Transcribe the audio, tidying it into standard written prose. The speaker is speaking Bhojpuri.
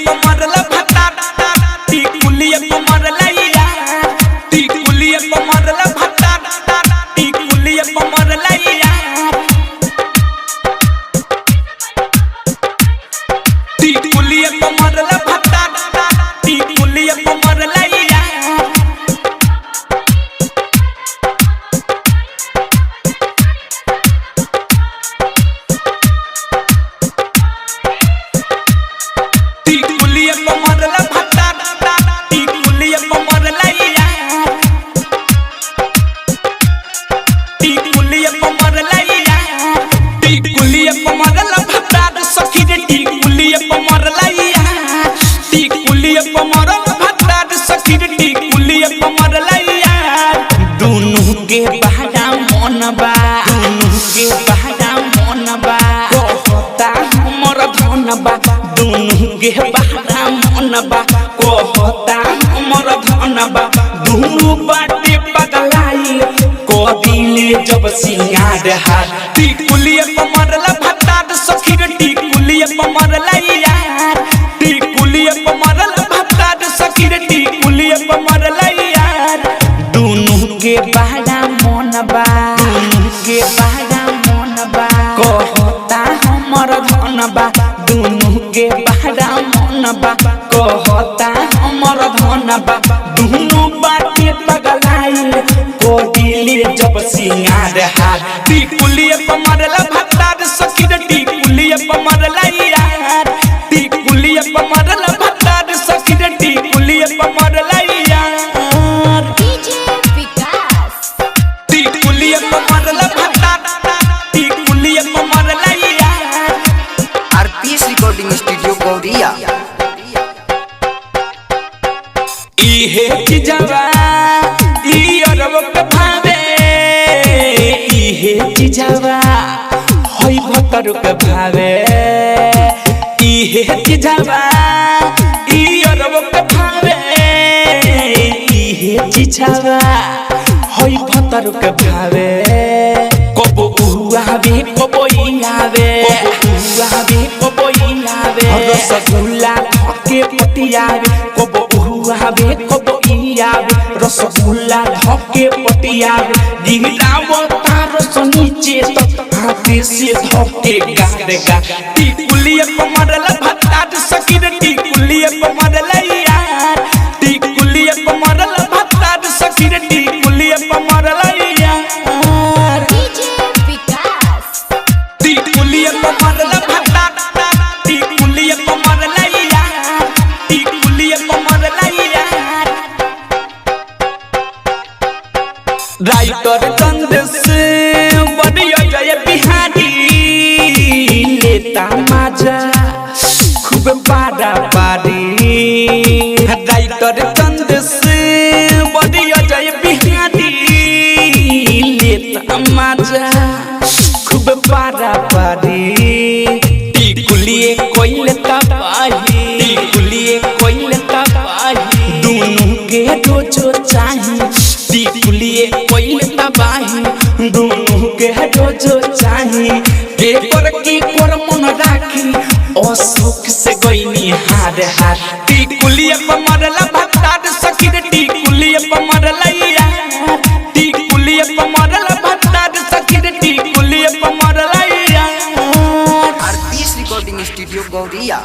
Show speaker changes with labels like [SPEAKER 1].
[SPEAKER 1] मरला भत्ता टिकुलिया को मरला यार टिकुलिया को मरला भत्ता टिकुलिया को मरला यार टिकुलिया को मरला भत्ता टिकुलिया को मरला यार टिकुलिया को मरला भत्ता टिकुलिया को मरला यार टिकुलिया को मरला यार टिकुलिया को मरला भत्ता सखी रे टिकुलिया को मरला यार टिकुलिया को मरला भत्ता सखी रे टिकुलिया को मरला यार दोनों के बहाना मनबा दोनों के बहाना मनबा कहता हमर धनबा दोनों के बहाना मनबा कहता हमर धनबा दोनों बाटे पगलाई को दिले जब सिंगार हार टिकुलिया को मरला भत्ता सखी रे टिकुलिया को मरला यार टिकुलिया को मरला भत्ता सखी रे टिकुलिया को मरला यार दोनों के बहाना मनबा दोनों के बहाना मनबा कहता हमर धनबा दोनों के बहाना मनबा कहता हमर धनबा दोनों बाटे पगलाई को दिले जब सिंगार हार टिकुलिया को मरला भत्ता सखी रे टिकुलिया को मरला यार टिकुलिया को मरला भत्ता सखी रे टिकुलिया को मरला यार
[SPEAKER 2] डीजे विकास
[SPEAKER 1] टिकुलिया को मरला भत्ता टिकुलिया को मरला यार
[SPEAKER 3] आरपीएस रिकॉर्डिंग स्टूडियो गौरिया।
[SPEAKER 1] इहे चिजवा ई अरब के भावे इहे चिजवा होई भतर के भावे इहे चिजवा ई अरब के भावे इहे चिजवा होई भतर के भावे कबो उहावे कबो इहावे कबो इहावे रसगुल्ला धके पटियावे कबो उहावे कबो इहावे रसगुल्ला धके पटियावे गिरावो तार नीचे तक हाथे से धके गारेगा टिकुलिया को मरला भत्ता सखी रे टिकुलिया को मरला यार टिकुलिया को मरला भत्ता सखी रे टिकुलिया को मरला यार
[SPEAKER 2] डीजे विकास
[SPEAKER 1] टिकुलिया को मरला भत्ता टिकुलिया को मरला यार टिकुलिया को मरला यार राइटर चंदेश बढ़िया जय बिहारी लेता मजा खूब पारा पारी राइटर चंदेश बढ़िया जय बिहारी लेता मजा खूब पारा पारी टिकुलिए कोइले तबाही टिकुलिए कोइले तबाही दोनों के रोजो चाही टिकुलिए कोइले तबाही दोनों के रोजो चाही के कर मन राखी अशोक से गईनी हार हार टिकुलिए को मरला भत्ता सखी रे टिकुलिए को मरला यार टिकुलिए को मरला भत्ता सखी रे टिकुलिए को मरला यार
[SPEAKER 3] आरपीएस रिकॉर्डिंग स्टूडियो गौरिया।